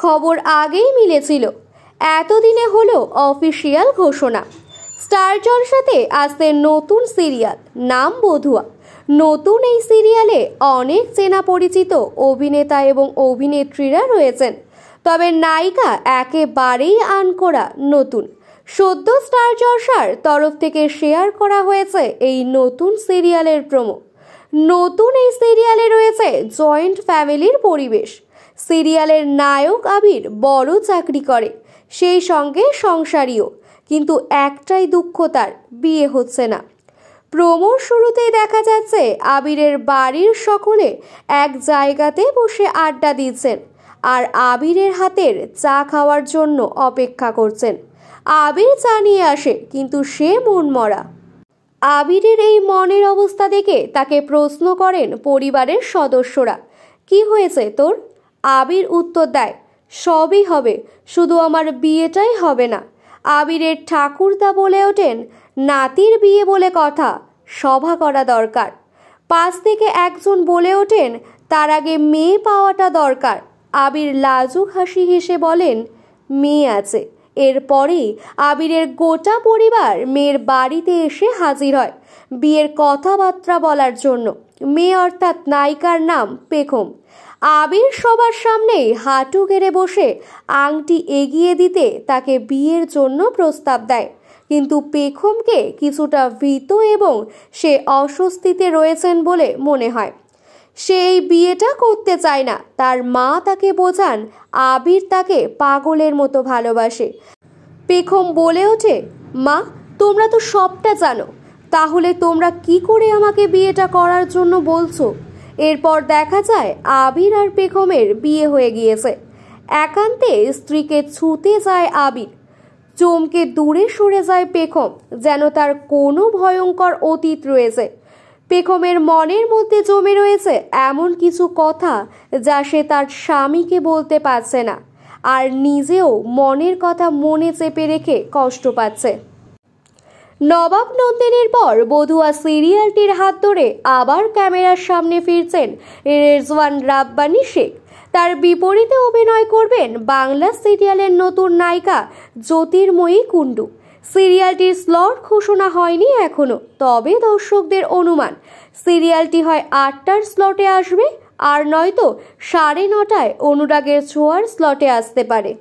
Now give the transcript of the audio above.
খবর আগেই মিলেছিল, এতদিনে হলো অফিসিয়াল ঘোষণা। স্টার জলসাতে আসছে নতুন সিরিয়াল, নাম বধুয়া। নতুন এই সিরিয়ালে অনেক চেনা পরিচিত অভিনেতা এবং অভিনেত্রীরা রয়েছেন, তবে নায়িকা একেবারেই আনকোড়া নতুন। সদ্য স্টার জলসার তরফ থেকে শেয়ার করা হয়েছে এই নতুন সিরিয়ালের প্রোমো। নতুন এই সিরিয়ালে রয়েছে জয়েন্ট ফ্যামিলির পরিবেশ। সিরিয়ালের নায়ক আবির বড় চাকরি করে, সেই সঙ্গে সংসারীও, কিন্তু একটাই দুঃখ, তার বিয়ে হচ্ছে না। প্রোমোর শুরুতেই দেখা যাচ্ছে আবিরের বাড়ির সকলে এক জায়গাতে বসে আড্ডা দিচ্ছেন আর আবিরের হাতের চা খাওয়ার জন্য অপেক্ষা করছেন। আবির চা নিয়ে আসে, কিন্তু সে মনমরা। আবিরের এই মনের অবস্থা দেখে তাকে প্রশ্ন করেন পরিবারের সদস্যরা, কি হয়েছে তোর? আবির উত্তর দেয়, সবই হবে, শুধু আমার বিয়েটাই হবে না। আবিরের ঠাকুরদা বলে ওঠেন, নাতির বিয়ে বলে কথা, সভা করা দরকার। পাশ থেকে একজন বলে ওঠেন, তার আগে মেয়ে পাওয়াটা দরকার। আবির লাজুক হাসি হেসে বলেন, মেয়ে আছে। এরপরেই আবিরের গোটা পরিবার মেয়ের বাড়িতে এসে হাজির হয় বিয়ের কথাবার্তা বলার জন্য। মেয়ে অর্থাৎ নায়িকার নাম পেখম। আবির সবার সামনেই হাঁটু গেড়ে বসে আংটি এগিয়ে দিতে তাকে বিয়ের জন্য প্রস্তাব দেয়, কিন্তু পেখমকে কিছুটা ভীত এবং সে অস্বস্তিতে রয়েছেন বলে মনে হয়। সে এই বিয়েটা করতে চায় না। তার মা তাকে বোঝান আবির তাকে পাগলের মতো ভালোবাসে। পেখম বলে ওঠে, মা, তোমরা তো সবটা জানো, তাহলে তোমরা কি করে আমাকে বিয়েটা করার জন্য বলছো? এরপর দেখা যায় আবির আর পেখমের বিয়ে হয়ে গিয়েছে। একান্তে স্ত্রীকে ছুতে যায় আবির। চমকে দূরে সরে যায় পেখম, যেন তার কোনো ভয়ঙ্কর অতীত রয়েছে। পেখমের মনের মধ্যে জমে রয়েছে এমন কিছু কথা যা সে তার স্বামীকে বলতে পারছে না, আর নিজেও মনের কথা মনে চেপে রেখে কষ্ট পাচ্ছে। নবাব নন্দিনীর পর বধুয়া সিরিয়ালটির হাত ধরে আবার ক্যামেরার সামনে ফিরছেন রেজওয়ান রাব্বানী শেখ। তার বিপরীতে অভিনয় করবেন বাংলা সিরিয়ালের নতুন নায়িকা জ্যোতির্ময়ী কুণ্ডু। সিরিয়ালটির স্লট ঘোষণা হয়নি এখনো, তবে দর্শকদের অনুমান সিরিয়ালটি হয় 8টার স্লটে আসবে, আর নয়তো 9:30টায় অনুরাগের ছোঁয়ার স্লটে আসতে পারে।